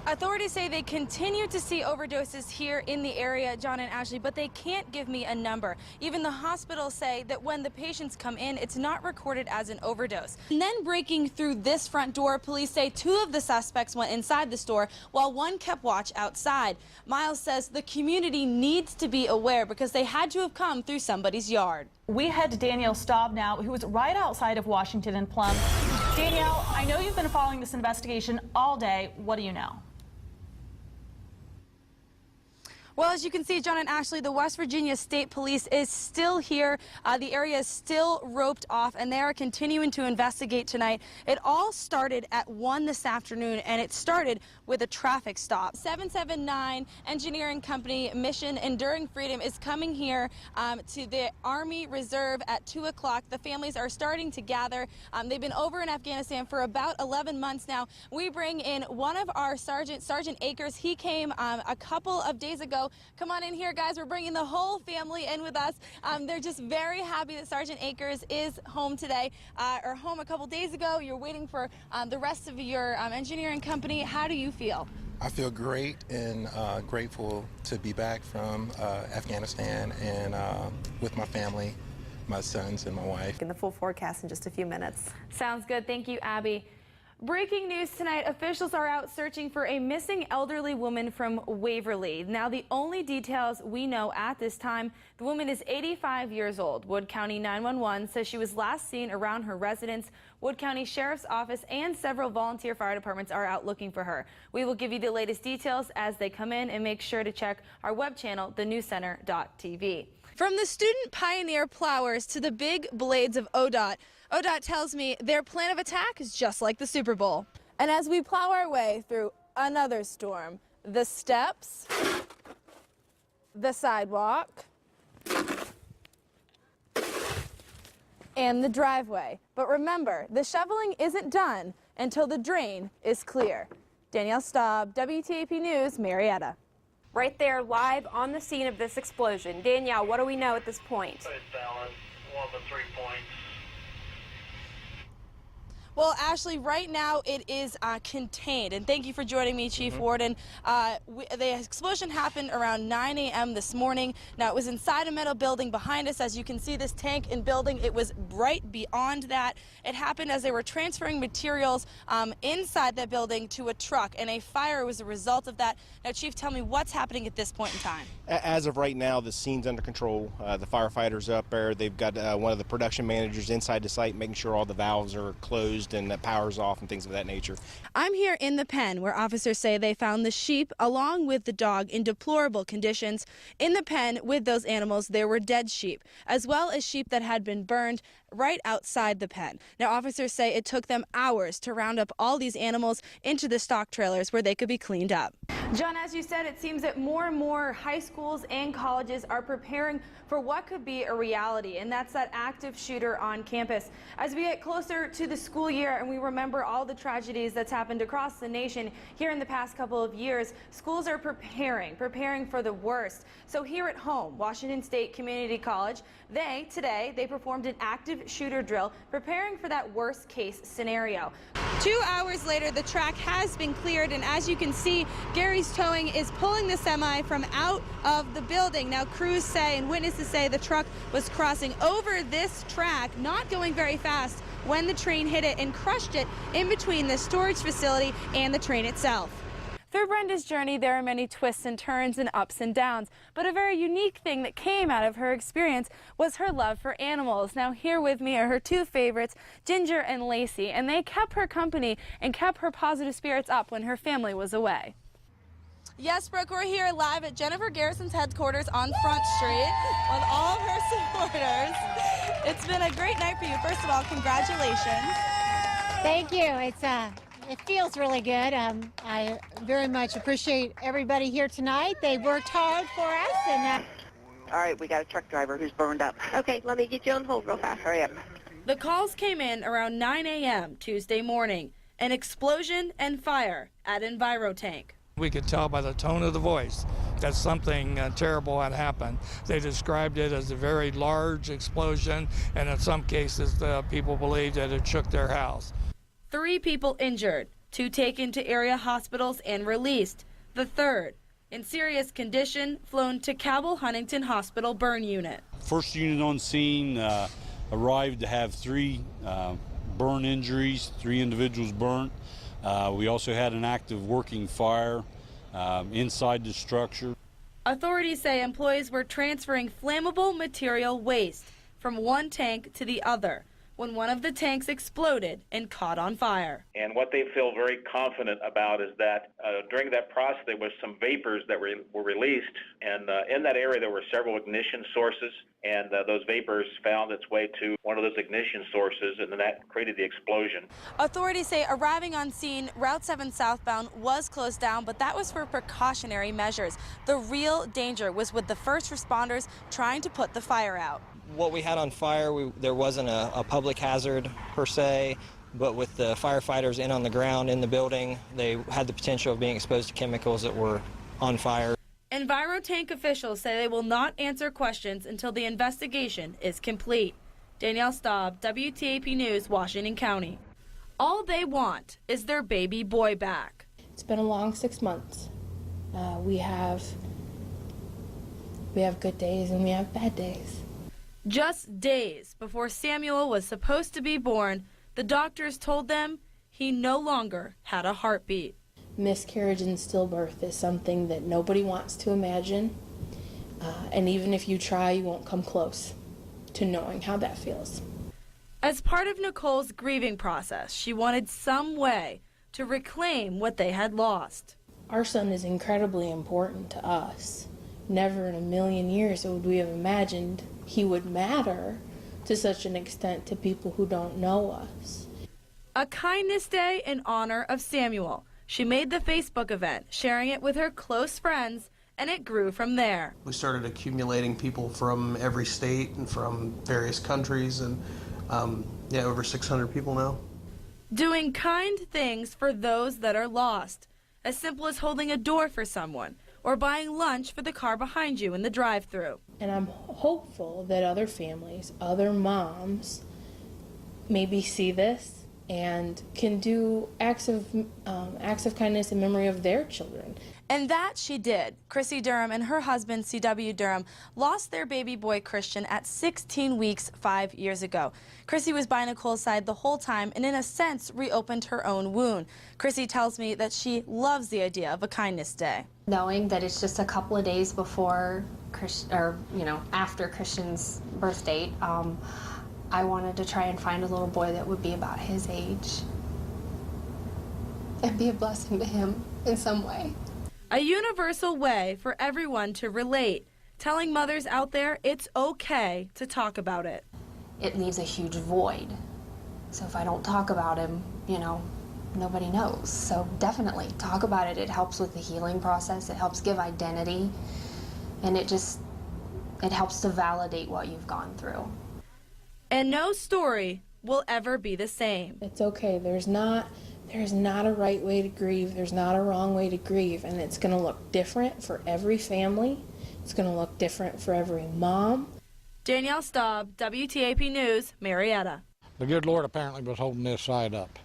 Authorities say they continue to see overdoses here in the area, John and Ashley, but they can't give me a number. Even the hospitals say that when the patients come in, it's not recorded as an overdose. And then breaking through this front door, police say 2 of the suspects went inside the store while 1 kept watch outside. Miles says the community needs to be aware because they had to have come through somebody's yard. We head to Danielle Staub now, who is right outside of Washington and Plum. Danielle, I know you've been following this investigation all day. What do you know? Well, as you can see, John and Ashley, the West Virginia State Police is still here. The area is still roped off, and they are continuing to investigate tonight. It all started at 1 this afternoon, and it started with a traffic stop. 779 Engineering Company Mission Enduring Freedom is coming here to the Army Reserve at 2 o'clock. The families are starting to gather. They've been over in Afghanistan for about 11 months now. We bring in one of our Sergeant Akers. He came a couple of days ago. Come on in here, guys. We're bringing the whole family in with us. They're just very happy that Sergeant Akers is home today, or home a couple days ago. You're waiting for the rest of your engineering company. How do you feel? I feel great and grateful to be back from Afghanistan and with my family, my sons and my wife. In the full forecast in just a few minutes. Sounds good. Thank you, Abby. Breaking news tonight, officials are out searching for a missing elderly woman from Waverly. Now, the only details we know at this time, the woman is 85 years old. Wood County 911 says she was last seen around her residence. Wood County Sheriff's Office and several volunteer fire departments are out looking for her. We will give you the latest details as they come in, and make sure to check our web channel, thenewscenter.tv. From the student pioneer plowers to the big blades of ODOT, ODOT tells me their plan of attack is just like the Super Bowl. And as we plow our way through another storm, the steps, the sidewalk, and the driveway. But remember, the shoveling isn't done until the drain is clear. Danielle Staub, WTAP News, Marietta. Right there, live on the scene of this explosion. Danielle, what do we know at this point? It's valid. 1 of the 3 points. Well, Ashley, right now it is contained, and thank you for joining me, Chief Warden. The explosion happened around 9 a.m. this morning. Now, it was inside a metal building behind us. As you can see, this tank and building, it was right beyond that. It happened as they were transferring materials inside that building to a truck, and a fire was a result of that. Now, Chief, tell me what's happening at this point in time. As of right now, the scene's under control. The firefighters are up there. They've got one of the production managers inside the site making sure all the valves are closed and that power's off and things of that nature. I'm here in the pen where officers say they found the sheep along with the dog in deplorable conditions. In the pen with those animals, there were dead sheep, as well as sheep that had been burned right outside the pen. Now, officers say it took them hours to round up all these animals into the stock trailers where they could be cleaned up. John, as you said, it seems that more and more high schools and colleges are preparing for what could be a reality, and that's that active shooter on campus. As we get closer to the school year and we remember all the tragedies that's happened across the nation here in the past couple of years, schools are preparing for the worst. So here at home, Washington State Community College, today they performed an active shooter drill, preparing for that worst case scenario. 2 hours later, the track has been cleared, and as you can see, Gary's Towing is pulling the semi from out of the building. Now, crews say and witnesses say the truck was crossing over this track, not going very fast, when the train hit it and crushed it in between the storage facility and the train itself. Through Brenda's journey, there are many twists and turns and ups and downs, but a very unique thing that came out of her experience was her love for animals. Now, here with me are her 2 favorites, Ginger and Lacey, and they kept her company and kept her positive spirits up when her family was away. Yes, Brooke, we're here live at Jennifer Garrison's headquarters on Front Street with all of her supporters. It's been a great night for you. First of all, congratulations. Thank you. It feels really good. I very much appreciate everybody here tonight. They worked hard for us. And all right, we got a truck driver who's burned up. Okay, let me get you on hold real fast. Hurry up. The calls came in around 9 a.m. Tuesday morning. An explosion and fire at EnviroTank. We could tell by the tone of the voice that something terrible had happened. They described it as a very large explosion, and in some cases, people believed that it shook their house. 3 people injured. 2 taken to area hospitals and released. The third, in serious condition, flown to Cabell Huntington Hospital burn unit. First unit on scene arrived to have 3 burn injuries, 3 individuals burnt. We also had an active working fire inside the structure. Authorities say employees were transferring flammable material waste from one tank to the other when one of the tanks exploded and caught on fire. And what they feel very confident about is that during that process there was some vapors that were released, and in that area there were several ignition sources, and those vapors found its way to one of those ignition sources, and then that created the explosion. Authorities say arriving on scene, Route 7 southbound was closed down, but that was for precautionary measures. The real danger was with the first responders trying to put the fire out. What we had on fire, there wasn't a public hazard per se, but with the firefighters in on the ground in the building, they had the potential of being exposed to chemicals that were on fire. EnviroTank officials say they will not answer questions until the investigation is complete. Danielle Staub, WTAP News, Washington County. All they want is their baby boy back. It's been a long 6 months. We have good days and we have bad days. Just days before Samuel was supposed to be born, the doctors told them he no longer had a heartbeat. Miscarriage and stillbirth is something that nobody wants to imagine, and even if you try, you won't come close to knowing how that feels. As part of Nicole's grieving process, she wanted some way to reclaim what they had lost. Our son is incredibly important to us. Never in a million years would we have imagined he would matter to such an extent to people who don't know us. A kindness day in honor of Samuel. She made the Facebook event, sharing it with her close friends, and it grew from there. We started accumulating people from every state and from various countries, and over 600 people now. Doing kind things for those that are lost, as simple as holding a door for someone, or buying lunch for the car behind you in the drive-thru. And I'm hopeful that other families, other moms, maybe see this and can do acts of kindness in memory of their children. And that she did. Chrissy Durham and her husband, C.W. Durham, lost their baby boy Christian at 16 weeks 5 years ago. Chrissy was by Nicole's side the whole time and in a sense reopened her own wound. Chrissy tells me that she loves the idea of a kindness day. Knowing that it's just a couple of days before after Christian's birth date, I wanted to try and find a little boy that would be about his age and be a blessing to him in some way. A universal way for everyone to relate, telling mothers out there it's okay to talk about it. It leaves a huge void. So if I don't talk about him, nobody knows. So definitely talk about it. It helps with the healing process. It helps give identity. And it helps to validate what you've gone through. And no story will ever be the same. It's okay. There's not a right way to grieve. There's not a wrong way to grieve. And it's going to look different for every family. It's going to look different for every mom. Danielle Staub, WTAP News, Marietta. The good Lord apparently was holding this side up.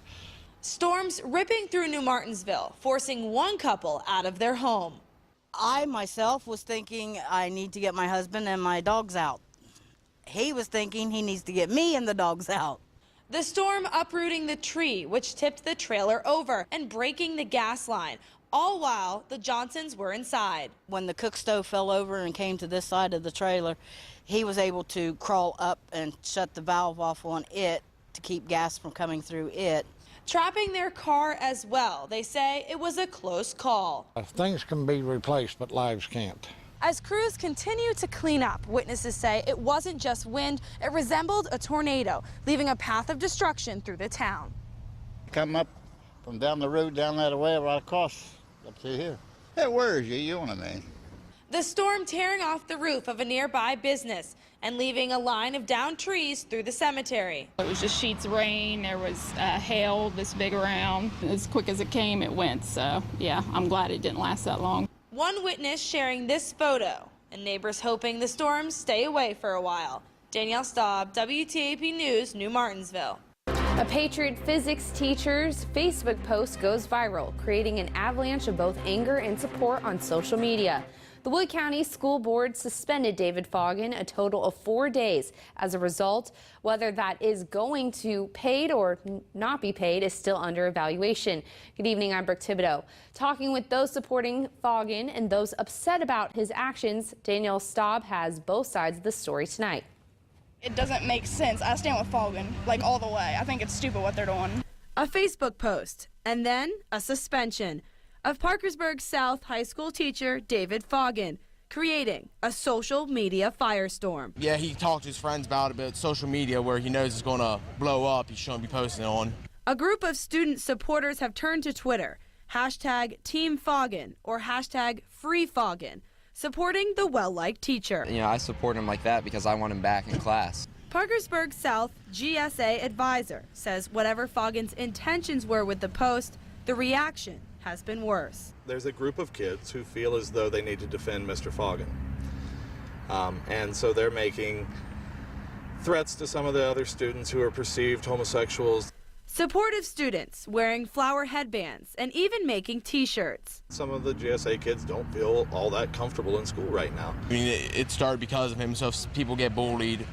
Storms ripping through New Martinsville, forcing one couple out of their home. I myself was thinking I need to get my husband and my dogs out. He was thinking he needs to get me and the dogs out. The storm uprooting the tree, which tipped the trailer over and breaking the gas line, all while the Johnsons were inside. When the cook stove fell over and came to this side of the trailer, he was able to crawl up and shut the valve off on it to keep gas from coming through it. Trapping their car as well. They say it was a close call. Things can be replaced, but lives can't. As crews continue to clean up, witnesses say it wasn't just wind, it resembled a tornado, leaving a path of destruction through the town. Come up from down the road, down that way, right across up to here. It worries you, you know what I mean. The storm tearing off the roof of a nearby business and leaving a line of downed trees through the cemetery. It was just sheets of rain. There was hail this big around. As quick as it came, it went. So, yeah, I'm glad it didn't last that long. One witness sharing this photo, and neighbors hoping the storms stay away for a while. Danielle Staub, WTAP News, New Martinsville. A Patriot physics teacher's Facebook post goes viral, creating an avalanche of both anger and support on social media. The Wood County School Board suspended David Foggin a total of 4 days. As a result, whether that is going to paid or not be paid is still under evaluation. Good evening, I'm Brooke Thibodeau. Talking with those supporting Foggin and those upset about his actions, Danielle Staub has both sides of the story tonight. It doesn't make sense. I stand with Foggin, like all the way. I think it's stupid what they're doing. A Facebook post and then a suspension of Parkersburg South High School teacher David Foggin, creating a social media firestorm. Yeah, he talked to his friends about it, but social media where he knows it's going to blow up, he shouldn't be posting it on. A group of student supporters have turned to Twitter, hashtag Team Foggin or hashtag Free Foggin, supporting the well-liked teacher. You know, I support him like that because I want him back in class. Parkersburg South GSA advisor says whatever Foggin's intentions were with the post, the reaction has been worse. There's a group of kids who feel as though they need to defend Mr. Foggin. And so they're making threats to some of the other students who are perceived homosexuals. Supportive students wearing flower headbands and even making t-shirts. Some of the GSA kids don't feel all that comfortable in school right now. I mean, it started because of him, so if people get bullied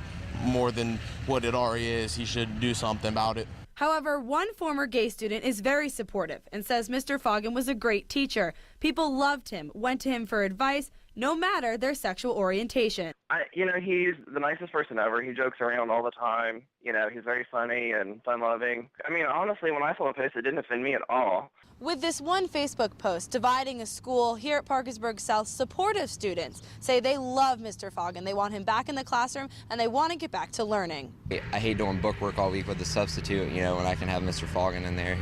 more than what it already is, he should do something about it. However, one former gay student is very supportive and says Mr. Foggin was a great teacher. People loved him, went to him for advice, no matter their sexual orientation. He's the nicest person ever. He jokes around all the time. He's very funny and fun-loving. I mean, honestly, when I saw the post, it didn't offend me at all. With this one Facebook post dividing a school here at Parkersburg South, supportive students say they love Mr. Foggin. They want him back in the classroom and they want to get back to learning. I hate doing bookwork all week with the substitute, when I can have Mr. Foggin in there.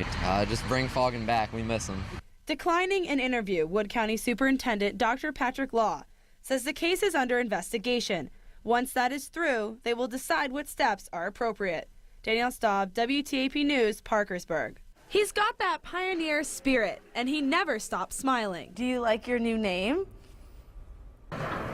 Just bring Foggin back. We miss him. Declining an interview, Wood County Superintendent Dr. Patrick Law says the case is under investigation. Once that is through, they will decide what steps are appropriate. Danielle Staub, WTAP News, Parkersburg. He's got that pioneer spirit, and he never stops smiling. Do you like your new name?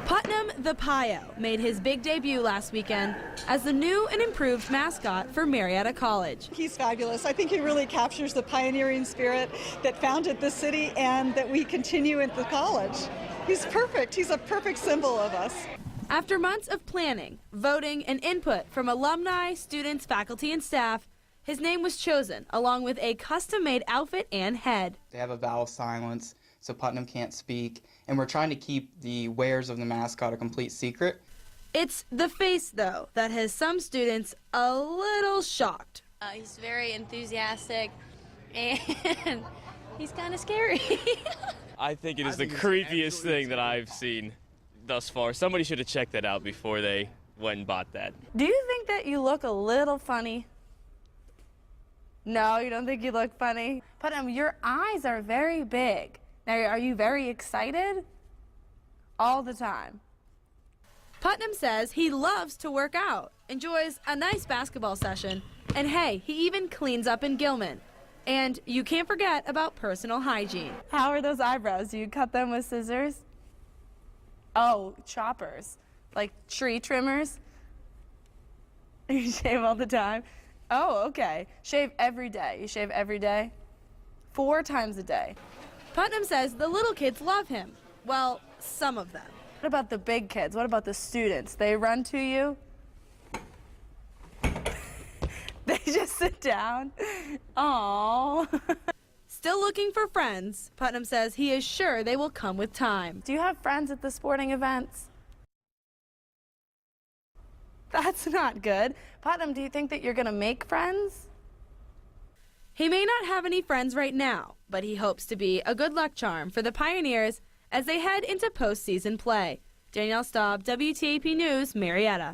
Putnam the Pio made his big debut last weekend as the new and improved mascot for Marietta College. He's fabulous. I think he really captures the pioneering spirit that founded the city and that we continue at the college. He's perfect. He's a perfect symbol of us. After months of planning, voting, and input from alumni, students, faculty, and staff, his name was chosen, along with a custom-made outfit and head. They have a vow of silence, so Putnam can't speak, and we're trying to keep the wares of the mascot a complete secret. It's the face, though, that has some students a little shocked. He's very enthusiastic, and he's kind of scary. I think it is the creepiest thing that I've seen thus far. Somebody should have checked that out before they went and bought that. Do you think that you look a little funny? No, you don't think you look funny? Putnam, your eyes are very big. Now, are you very excited? All the time. Putnam says he loves to work out, enjoys a nice basketball session, and hey, he even cleans up in Gilman. And you can't forget about personal hygiene. How are those eyebrows? Do you cut them with scissors? Oh, choppers, like tree trimmers? You shave all the time? Oh, okay. Shave every day. You shave every day? 4 times a day. Putnam says the little kids love him. Well, some of them. What about the big kids? What about the students? They run to you? They just sit down? Aww. Still looking for friends, Putnam says he is sure they will come with time. Do you have friends at the sporting events? That's not good. Putnam, do you think that you're going to make friends? He may not have any friends right now, but he hopes to be a good luck charm for the Pioneers as they head into postseason play. Danielle Staub, WTAP News, Marietta.